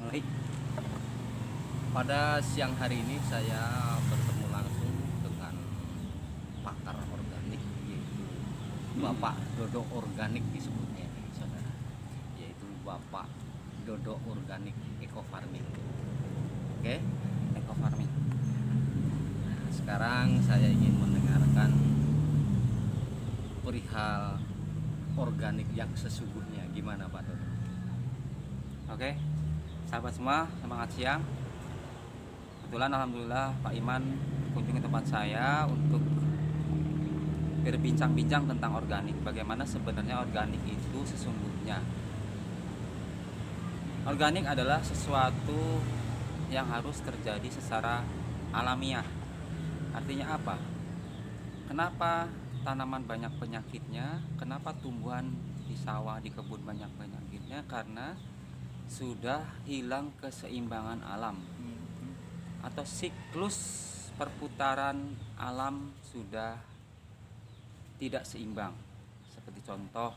Baik, pada siang hari ini saya bertemu langsung dengan pakar organik, yaitu Bapak Dodo Organik disebutnya ini, saudara, yaitu Bapak Dodo Organik Eco Farming. Oke, Eco Farming. Nah, sekarang saya ingin mendengarkan perihal organik yang sesungguhnya. Gimana Pak Dodo? Oke, sahabat semua, semangat siang. Kebetulan alhamdulillah Pak Iman berkunjung ke tempat saya untuk berbincang-bincang tentang organik. Bagaimana sebenarnya organik itu sesungguhnya. Organik adalah sesuatu yang harus terjadi secara alamiah. Artinya apa? Kenapa tanaman banyak penyakitnya? Kenapa tumbuhan di sawah, di kebun banyak penyakitnya? Karena sudah hilang keseimbangan alam atau siklus perputaran alam sudah tidak seimbang. Seperti contoh,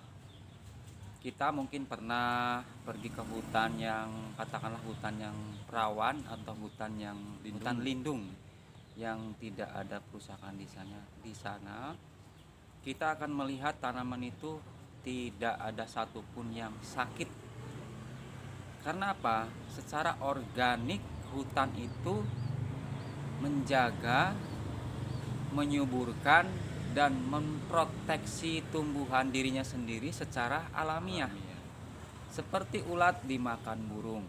kita mungkin pernah pergi ke hutan yang katakanlah hutan yang rawan atau hutan lindung yang tidak ada kerusakan di sana kita akan melihat tanaman itu tidak ada satupun yang sakit. Karena apa? Secara organik hutan itu menjaga, menyuburkan dan memproteksi tumbuhan dirinya sendiri secara alamiah. Seperti ulat dimakan burung,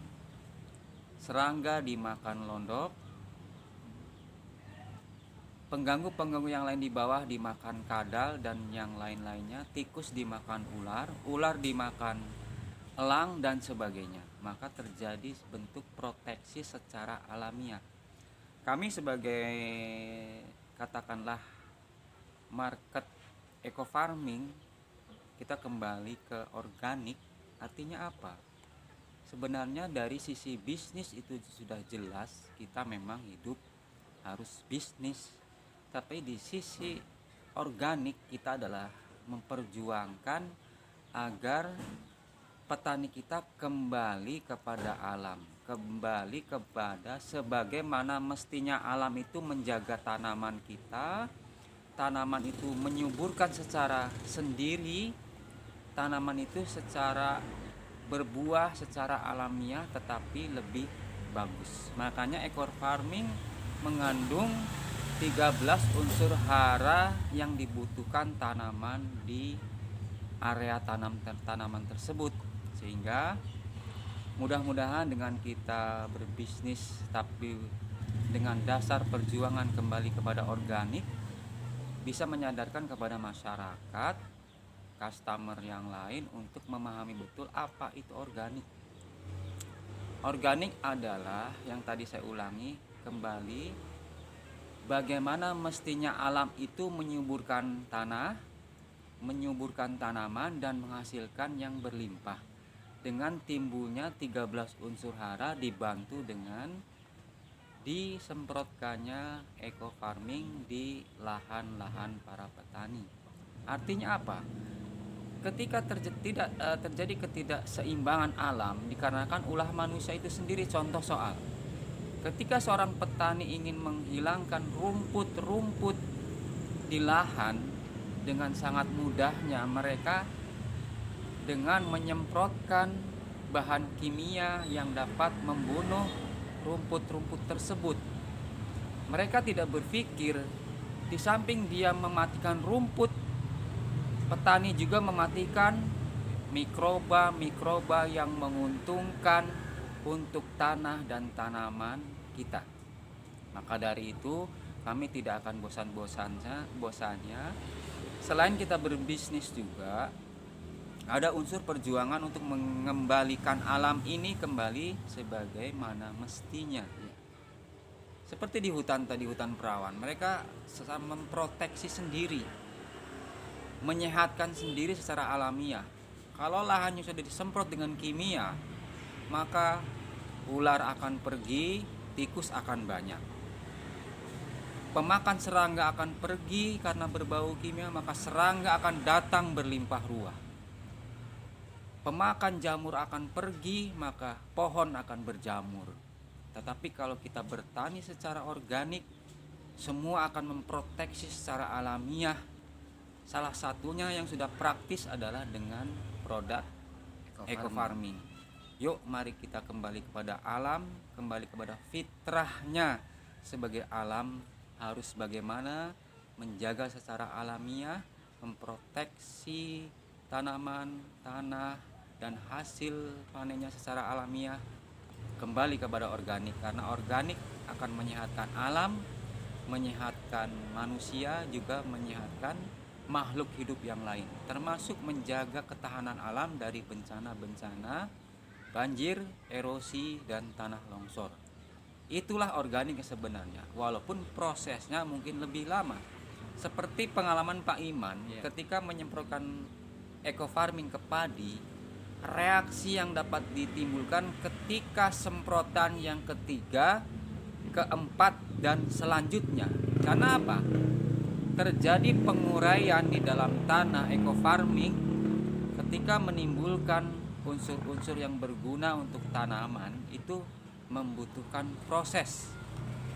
serangga dimakan londok, pengganggu-pengganggu yang lain di bawah dimakan kadal dan yang lain-lainnya, tikus dimakan ular, ular dimakan elang dan sebagainya. Maka terjadi bentuk proteksi secara alamiah. Kami sebagai katakanlah market eco farming, kita kembali ke organik. Artinya apa? Sebenarnya dari sisi bisnis itu sudah jelas, kita memang hidup harus bisnis. Tapi di sisi organik kita adalah memperjuangkan agar petani kita kembali kepada alam, kembali kepada sebagaimana mestinya alam itu menjaga tanaman kita. Tanaman itu menyuburkan secara sendiri, tanaman itu secara berbuah secara alamiah tetapi lebih bagus. Makanya eco farming mengandung 13 unsur hara yang dibutuhkan tanaman di area tanaman tersebut, sehingga mudah-mudahan dengan kita berbisnis tapi dengan dasar perjuangan kembali kepada organik bisa menyadarkan kepada masyarakat, customer yang lain untuk memahami betul apa itu organik. Organik adalah yang tadi saya ulangi kembali, bagaimana mestinya alam itu menyuburkan tanah, menyuburkan tanaman dan menghasilkan yang berlimpah dengan timbulnya 13 unsur hara dibantu dengan disemprotkannya eco farming di lahan-lahan para petani. Artinya apa? Ketika terjadi ketidakseimbangan alam dikarenakan ulah manusia itu sendiri. Contoh soal ketika seorang petani ingin menghilangkan rumput-rumput di lahan, dengan sangat mudahnya mereka dengan menyemprotkan bahan kimia yang dapat membunuh rumput-rumput tersebut. Mereka tidak berpikir di samping dia mematikan rumput, petani juga mematikan mikroba-mikroba yang menguntungkan untuk tanah dan tanaman kita. Maka dari itu kami tidak akan bosannya selain kita berbisnis juga ada unsur perjuangan untuk mengembalikan alam ini kembali sebagaimana mestinya. Seperti di hutan tadi, hutan perawan, mereka memproteksi sendiri, menyehatkan sendiri secara alamiah. Kalau lahannya sudah disemprot dengan kimia, maka ular akan pergi, tikus akan banyak. Pemakan serangga akan pergi karena berbau kimia, maka serangga akan datang berlimpah ruah. pemakan jamur akan pergi, maka pohon akan berjamur. Tetapi kalau kita bertani secara organik, semua akan memproteksi secara alamiah. Salah satunya yang sudah praktis adalah dengan produk eco farming. Yuk mari kita kembali kepada alam, kembali kepada fitrahnya. Sebagai alam harus bagaimana menjaga secara alamiah, memproteksi tanaman, tanah, dan hasil panennya secara alamiah. Kembali kepada organik, karena organik akan menyehatkan alam, menyehatkan manusia, juga menyehatkan makhluk hidup yang lain, termasuk menjaga ketahanan alam dari bencana-bencana, banjir, erosi, dan tanah longsor. Itulah organik sebenarnya, walaupun prosesnya mungkin lebih lama. Seperti pengalaman Pak Iman ketika menyemprotkan eco farming ke padi, reaksi yang dapat ditimbulkan ketika semprotan yang ketiga, keempat, dan selanjutnya. Karena apa? Terjadi penguraian di dalam tanah eco farming ketika menimbulkan unsur-unsur yang berguna untuk tanaman, itu membutuhkan proses.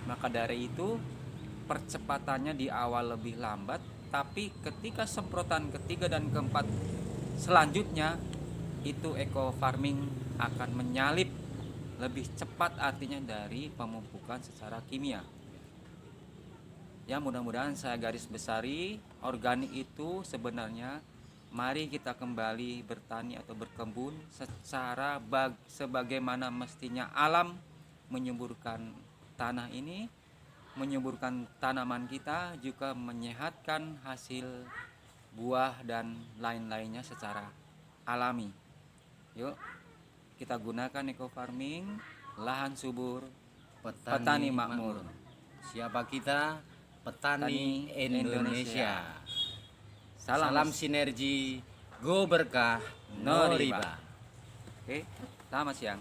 Maka dari itu percepatannya di awal lebih lambat, tapi ketika semprotan ketiga dan keempat selanjutnya, itu eco farming akan menyalip lebih cepat, artinya dari pemupukan secara kimia. Ya, mudah-mudahan saya garis besari, organik itu sebenarnya mari kita kembali bertani atau berkebun secara sebagaimana mestinya alam menyuburkan tanah ini, menyuburkan tanaman kita, juga menyehatkan hasil buah dan lain-lainnya secara alami. Yuk kita gunakan eco farming, lahan subur, petani makmur. Siapa kita? Petani Indonesia. Salam sinergi, go berkah, no riba. Oke, selamat siang.